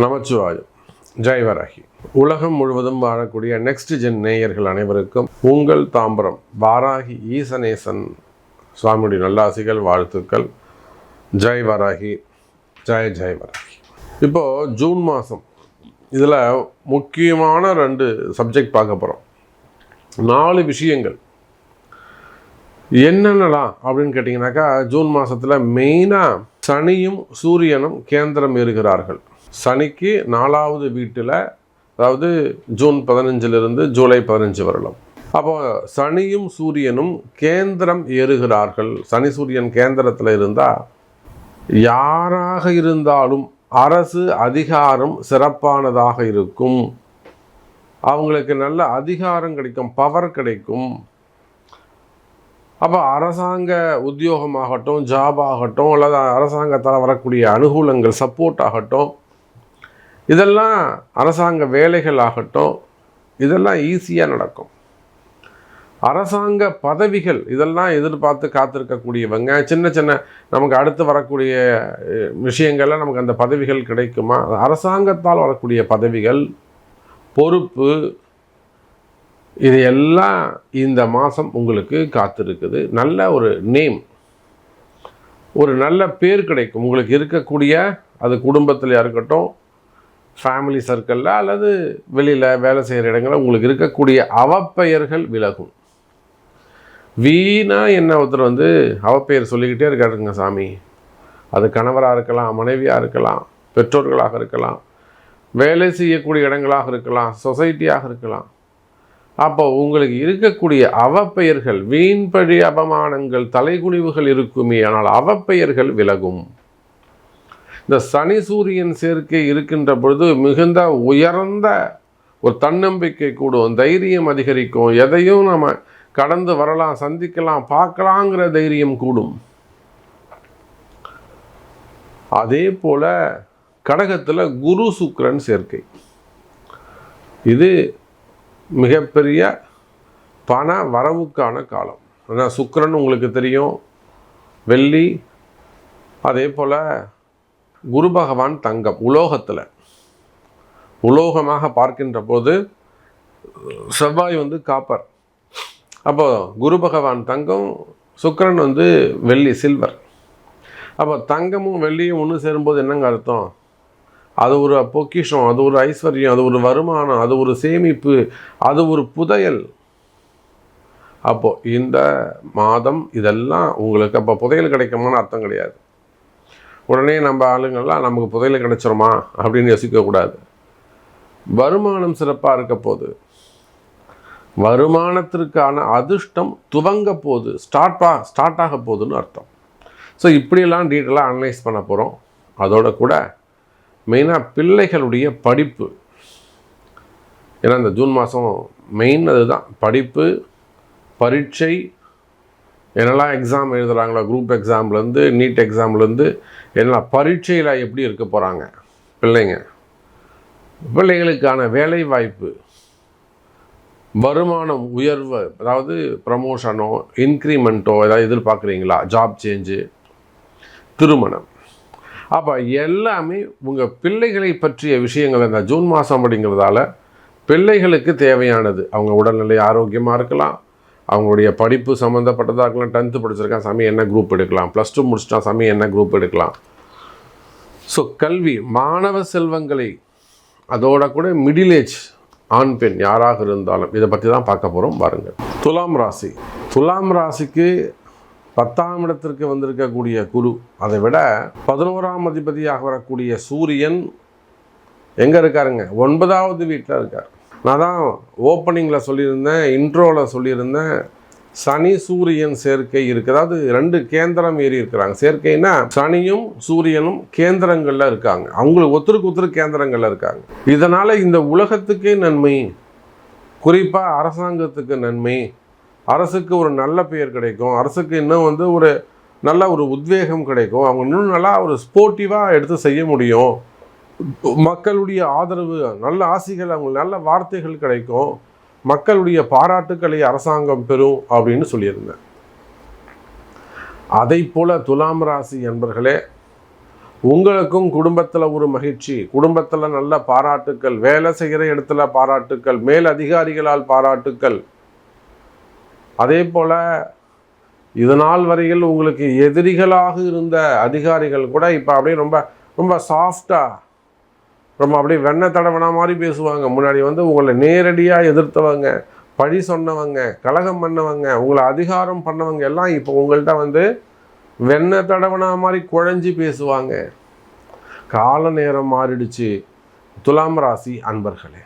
நமச்சிவாயம். ஜெய் வராகி. உலகம் முழுவதும் வாழக்கூடிய நெக்ஸ்ட் ஜென் நேயர்கள் அனைவருக்கும் உங்கள் தாம்பரம் வாராகி ஈசனேசன் சுவாமியுடைய நல்லாசிகள், வாழ்த்துக்கள். ஜெய் வராகி, ஜெய் ஜெய் வராகி. இப்போது ஜூன் மாதம் இதில் முக்கியமான 2 சப்ஜெக்ட் பார்க்க போகிறோம். 4 விஷயங்கள் என்னென்னலாம் அப்படின்னு கேட்டிங்கனாக்கா, ஜூன் மாதத்தில் மெயினாக சனியும் சூரியனும் கேந்திரம் ஏறுகிறார்கள். சனிக்கு 4வது வீட்டில், அதாவது ஜூன் 15 ஜூலை 15 வரலாம். அப்போ சனியும் சூரியனும் கேந்திரம் ஏறுகிறார்கள். சனி சூரியன் கேந்திரத்தில் இருந்தால் யாராக இருந்தாலும் அரசு அதிகாரம் சிறப்பானதாக இருக்கும். அவங்களுக்கு நல்ல அதிகாரம் கிடைக்கும், பவர் கிடைக்கும். அப்போ அரசாங்க உத்தியோகமாகட்டும், ஜாப் ஆகட்டும், அல்லது அரசாங்கத்தால் வரக்கூடிய அனுகூலங்கள், சப்போர்ட் ஆகட்டும், இதெல்லாம் அரசாங்க வேலைகள் ஆகட்டும், இதெல்லாம் ஈஸியாக நடக்கும். அரசாங்க பதவிகள் இதெல்லாம் எதிர்பார்த்து காத்திருக்கக்கூடியவங்க, சின்ன சின்ன நமக்கு அடுத்து வரக்கூடிய விஷயங்கள்லாம் நமக்கு அந்த பதவிகள் கிடைக்குமா? அரசாங்கத்தால் வரக்கூடிய பதவிகள், பொறுப்பு, இது எல்லாம் இந்த மாதம் உங்களுக்கு காத்திருக்குது. நல்ல ஒரு நேம், ஒரு நல்ல பேர் கிடைக்கும் உங்களுக்கு. இருக்கக்கூடிய அது குடும்பத்தில் இருக்கட்டும், ஃபேமிலி சர்க்கிளில் அல்லது வெளியில் வேலை செய்கிற இடங்களில் உங்களுக்கு இருக்கக்கூடிய அவப்பெயர்கள் விலகும். வீணாக என்ன ஒருத்தர் அவப்பெயர் சொல்லிக்கிட்டே இருக்காருங்க சாமி. அது கணவராக இருக்கலாம், மனைவியாக இருக்கலாம், பெற்றோர்களாக இருக்கலாம், வேலை செய்யக்கூடிய இடங்களாக இருக்கலாம், சொசைட்டியாக இருக்கலாம். அப்போ உங்களுக்கு இருக்கக்கூடிய அவப்பெயர்கள், வீண்பழி அவமானங்கள், தலைகுனிவுகள் இருக்குமே, ஆனால் அவப்பெயர்கள் விலகும். இந்த சனி சூரியன் சேர்க்கை இருக்கின்ற பொழுது மிகுந்த உயர்ந்த ஒரு தன்னம்பிக்கை கூடும், தைரியம் அதிகரிக்கும். எதையும் நம்ம கடந்து வரலாம், சந்திக்கலாம், பார்க்கலாங்கிற தைரியம் கூடும். அதே போல கடகத்தில் குரு சுக்கிரன் சேர்க்கை, இது மிகப்பெரிய பண வரவுக்கான காலம். ஆனால் சுக்கிரன் உங்களுக்கு தெரியும், வெள்ளி, அதே போல் குரு பகவான் தங்கம், உலோகத்தில் உலோகமாக பார்க்கின்ற போது செவ்வாய் காப்பர். அப்போ குரு பகவான் தங்கம், சுக்கிரன் வெள்ளி, சில்வர். அப்போ தங்கமும் வெள்ளியும் ஒன்று சேரும்போது என்னங்க அர்த்தம்? அது ஒரு பொக்கிஷம், அது ஒரு ஐஸ்வர்யம், அது ஒரு வருமானம், அது ஒரு சேமிப்பு, அது ஒரு புதையல். அப்போது இந்த மாதம் இதெல்லாம் உங்களுக்கு அப்போ புதையல் கிடைக்குமான்னு அர்த்தம் கிடையாது. உடனே நம்ம ஆளுங்கள்லாம் நமக்கு புதையல் கிடைச்சிருமா அப்படின்னு யோசிக்கக்கூடாது. வருமானம் சிறப்பாக இருக்க போது, வருமானத்திற்கான அதிர்ஷ்டம் துவங்க போது, ஸ்டார்ட் ஆக போகுதுன்னு அர்த்தம். ஸோ இப்படியெல்லாம் டீட்டெயிலாக அனலைஸ் பண்ண போகிறோம். அதோட கூட மெயினாக பிள்ளைகளுடைய படிப்பு, ஏன்னா இந்த ஜூன் மாதம் மெயின் அதுதான், படிப்பு, பரீட்சை, என்னெல்லாம் எக்ஸாம் எழுதுகிறாங்களோ, குரூப் எக்ஸாம்லேருந்து நீட் எக்ஸாம்லேருந்து என்னெல்லாம் பரீட்சையில் எப்படி இருக்க போகிறாங்க பிள்ளைகளுக்கான வேலை வாய்ப்பு, வருமானம் உயர்வு, அதாவது ப்ரமோஷனோ இன்க்ரிமெண்ட்டோ ஏதாவது எதிர்பார்க்குறீங்களா, ஜாப் சேஞ்சு, திருமணம். அப்போ எல்லாமே உங்கள் பிள்ளைகளை பற்றிய விஷயங்கள் இந்த ஜூன் மாதம் அப்படிங்கிறதால பிள்ளைகளுக்கு தேவையானது. அவங்க உடல்நிலை ஆரோக்கியமாக இருக்கலாம், அவங்களுடைய படிப்பு சம்மந்தப்பட்டதாக இருக்கலாம். 10th படிச்சிருக்கான் சாமி, என்ன குரூப் எடுக்கலாம்? +2 முடிச்சிட்டான் சாமி, என்ன குரூப் எடுக்கலாம்? ஸோ கல்வி, மாணவ செல்வங்களை, அதோட கூட மிடில் ஏஜ் ஆண் பெண் யாராக இருந்தாலும் இதை பற்றி தான் பார்க்க போகிறோம். பாருங்கள். துலாம் ராசி. துலாம் ராசிக்கு 10ஆம் இடத்திற்கு வந்திருக்கக்கூடிய குரு, அதை விட 11ஆம் அதிபதியாக வரக்கூடிய சூரியன் எங்கே இருக்காருங்க? 9வது வீட்டில் இருக்கார். நான் தான் ஓப்பனிங்கில் சொல்லியிருந்தேன், இன்ட்ரோவில் சொல்லியிருந்தேன், சனி சூரியன் சேர்க்கை இருக்குது. அதாவது 2 கேந்திரம் ஏறி இருக்கிறாங்க. சேர்க்கைன்னா சனியும் சூரியனும் கேந்திரங்களில் இருக்காங்க, அவங்களுக்கு ஒருத்தருக்கு கேந்திரங்களில் இருக்காங்க. இதனால் இந்த உலகத்துக்கே நன்மை, குறிப்பாக அரசாங்கத்துக்கு நன்மை, அரசுக்கு ஒரு நல்ல பெயர் கிடைக்கும், அரசுக்கு இன்னும் ஒரு நல்ல ஒரு உத்வேகம் கிடைக்கும், அவங்க இன்னும் நல்லா ஒரு ஸ்போர்ட்டிவாக எடுத்து செய்ய முடியும், மக்களுடைய ஆதரவு, நல்ல ஆசிகள், அவங்க நல்ல வார்த்தைகள் கிடைக்கும், மக்களுடைய பாராட்டுக்களை அரசாங்கம் பெறும் அப்படின்னு சொல்லியிருந்தேன். அதை போல துலாம் ராசி என்பர்களே, உங்களுக்கும் குடும்பத்தில் ஒரு மகிழ்ச்சி, குடும்பத்தில் நல்ல பாராட்டுக்கள், வேலை செய்கிற இடத்துல பாராட்டுக்கள், மேல் அதிகாரிகளால் பாராட்டுக்கள். அதே போல் இதனால் வரையில் உங்களுக்கு எதிரிகளாக இருந்த அதிகாரிகள் கூட இப்போ அப்படியே ரொம்ப ரொம்ப சாஃப்டாக, ரொம்ப அப்படியே வெண்ணெய் தடவனா மாதிரி பேசுவாங்க. முன்னாடி உங்களை நேரடியாக எதிர்த்தவங்க, பழி சொன்னவங்க, கலகம் பண்ணவங்க, உங்களை அதிகாரம் பண்ணவங்க எல்லாம் இப்போ உங்கள்கிட்ட வெண்ணெய் தடவனா மாதிரி குழஞ்சி பேசுவாங்க. கால நேரம் மாறிடுச்சு. துலாம் ராசி அன்பர்களே,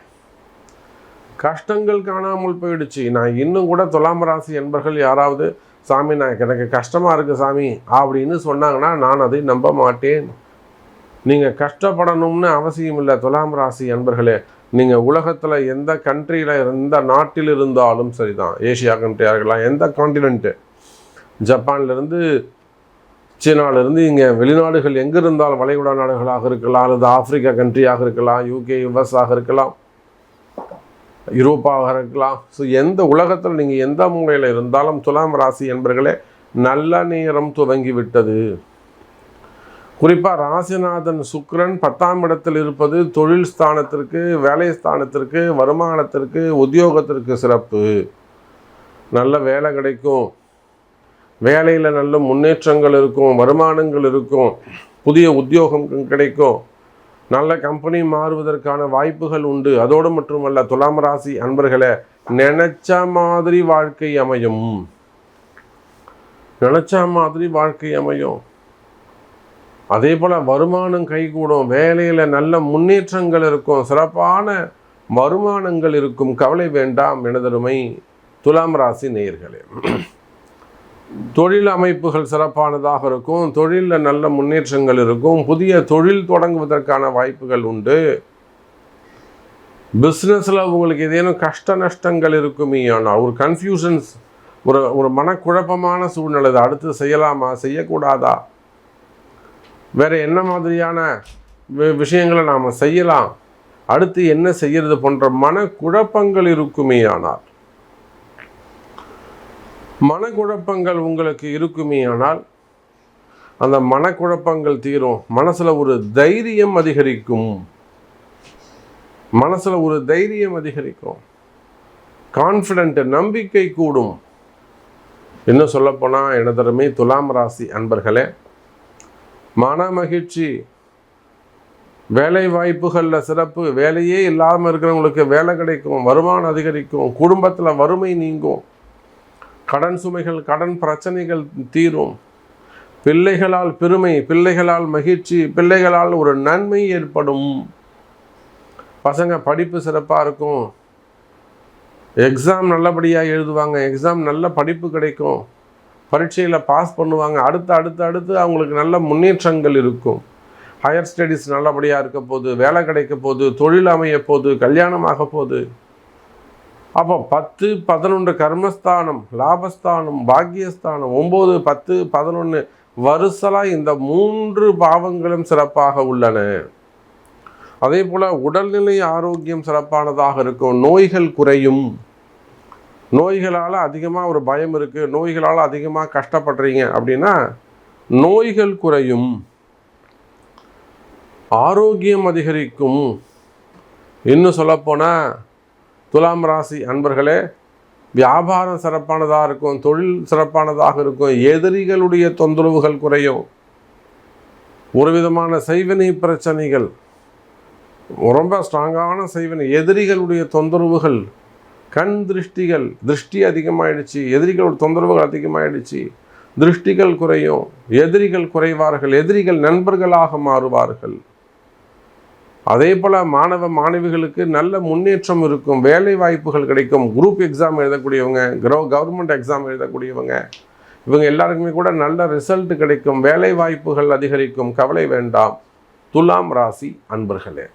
கஷ்டங்கள் காணாமல் போயிடுச்சு. நான் இன்னும் கூட துலாம் ராசி அன்பர்கள் யாராவது சாமி எனக்கு கஷ்டமாக இருக்குது சாமி அப்படின்னு சொன்னாங்கன்னா நான் அதை நம்ப மாட்டேன். நீங்கள் கஷ்டப்படணும்னு அவசியம் இல்லை துலாம் ராசி அன்பர்களே. நீங்கள் உலகத்தில் எந்த கண்ட்ரியில், எந்த நாட்டில் இருந்தாலும் சரிதான், ஏஷியா கண்ட்ரியாக இருக்கலாம், எந்த காண்டினென்ட்டு, ஜப்பான்லேருந்து சீனாவிலேருந்து இங்கே வெளிநாடுகள் எங்கே இருந்தாலும், வளைகுடா நாடுகளாக இருக்கலாம், அல்லது ஆப்பிரிக்கா கண்ட்ரியாக இருக்கலாம், யூகே யுஎஸ்ஆக இருக்கலாம், யூரோப்பாக இருக்கலாம். ஸோ எந்த உலகத்தில் நீங்கள் எந்த மூலையில் இருந்தாலும் துலாம் ராசி என்பர்களே நல்ல நேரம் துவங்கி விட்டது. குறிப்பாக ராசிநாதன் சுக்கிரன் 10ஆம் இடத்தில் இருப்பது தொழில் ஸ்தானத்திற்கு, வேலை ஸ்தானத்திற்கு, வருமானத்திற்கு, உத்தியோகத்திற்கு சிறப்பு. நல்ல வேலை கிடைக்கும், வேலையில் நல்ல முன்னேற்றங்கள் இருக்கும், வருமானங்கள் இருக்கும், புதிய உத்தியோகம் கிடைக்கும், நல்ல கம்பெனி மாறுவதற்கான வாய்ப்புகள் உண்டு. அதோடு மட்டுமல்ல துலாம் ராசி அன்பர்களே, நினைச்ச மாதிரி வாழ்க்கை அமையும், நினைச்ச மாதிரி வாழ்க்கை அமையும். அதே போல் வருமானம் கைகூடும், வேலையில் நல்ல முன்னேற்றங்கள் இருக்கும், சிறப்பான வருமானங்கள் இருக்கும். கவலை வேண்டாம் எனதருமை துலாம் ராசி நேயர்களே. தொழில் அமைப்புகள் சிறப்பானதாக இருக்கும், தொழிலில் நல்ல முன்னேற்றங்கள் இருக்கும், புதிய தொழில் தொடங்குவதற்கான வாய்ப்புகள் உண்டு. பிஸ்னஸில் உங்களுக்கு ஏதேனும் கஷ்ட நஷ்டங்கள் இருக்குமே, ஆனால் ஒரு கன்ஃபியூஷன்ஸ், ஒரு மனக்குழப்பமான சூழ்நிலை, அடுத்து செய்யலாமா செய்யக்கூடாதா, வேறு என்ன மாதிரியான விஷயங்களை நாம் செய்யலாம், அடுத்து என்ன செய்யறது போன்ற மனக்குழப்பங்கள் இருக்குமே. ஆனால் மனக்குழப்பங்கள் உங்களுக்கு இருக்குமே ஆனால் அந்த மனக்குழப்பங்கள் தீரும். மனசில் ஒரு தைரியம் அதிகரிக்கும், மனசில் ஒரு தைரியம் அதிகரிக்கும், கான்ஃபிடென்ட், நம்பிக்கை கூடும். இன்னும் சொல்லப்போனால் எனதருமை துலாம் ராசி அன்பர்களே, மன மகிழ்ச்சி, வேலை வாய்ப்புகளில் சிறப்பு, வேலையே இல்லாமல் இருக்கிறவங்களுக்கு வேலை கிடைக்கும், வருமானம் அதிகரிக்கும், குடும்பத்தில் வறுமை நீங்கும், கடன் சுமைகள், கடன் பிரச்சனைகள் தீரும், பிள்ளைகளால் பெருமை, பிள்ளைகளால் மகிழ்ச்சி, பிள்ளைகளால் ஒரு நன்மை ஏற்படும். பசங்க படிப்பு சிறப்பாக இருக்கும், எக்ஸாம் நல்லபடியாக எழுதுவாங்க, எக்ஸாம் நல்ல படிப்பு கிடைக்கும், பரீட்சையில் பாஸ் பண்ணுவாங்க, அடுத்து அவங்களுக்கு நல்ல முன்னேற்றங்கள் இருக்கும். ஹையர் ஸ்டடீஸ் நல்லபடியாக இருக்க போது, வேலை கிடைக்க போது, தொழில் அமைய போது, கல்யாணம் ஆக போது. அப்போ 10, 11 கர்மஸ்தானம், லாபஸ்தானம், பாக்கியஸ்தானம், 9, 10, 11 வருஷலாக இந்த 3 பாவங்களும் சிறப்பாக உள்ளன. அதே போல் உடல்நிலை ஆரோக்கியம் சிறப்பானதாக இருக்கும், நோய்கள் குறையும். நோய்களால் அதிகமாக ஒரு பயம் இருக்குது, நோய்களால் அதிகமாக கஷ்டப்படுறீங்க அப்படின்னா நோய்கள் குறையும், ஆரோக்கியம் அதிகரிக்கும். இன்னும் சொல்லப்போனால் துலாம் ராசி அன்பர்களே, வியாபாரம் சிறப்பானதாக இருக்கும், தொழில் சிறப்பானதாக இருக்கும், எதிரிகளுடைய தொந்தரவுகள் குறையும். ஒரு விதமான செய்வினை பிரச்சனைகள், ரொம்ப ஸ்ட்ராங்கான செய்வினை, எதிரிகளுடைய தொந்தரவுகள், கண் திருஷ்டிகள், திருஷ்டி அதிகமாகிடுச்சு, எதிரிகளோட தொந்தரவுகள் அதிகமாகிடுச்சு, திருஷ்டிகள் குறையும், எதிரிகள் குறைவார்கள், எதிரிகள் நண்பர்களாக மாறுவார்கள். அதே போல் மாணவ மாணவிகளுக்கு நல்ல முன்னேற்றம் இருக்கும், வேலை வாய்ப்புகள் கிடைக்கும். குரூப் எக்ஸாம் எழுதக்கூடியவங்க, கவர்மெண்ட் எக்ஸாம் எழுதக்கூடியவங்க, இவங்க எல்லாருக்குமே கூட நல்ல ரிசல்ட் கிடைக்கும், வேலை வாய்ப்புகள் அதிகரிக்கும். கவலை வேண்டாம் துலாம் ராசி அன்பர்களே.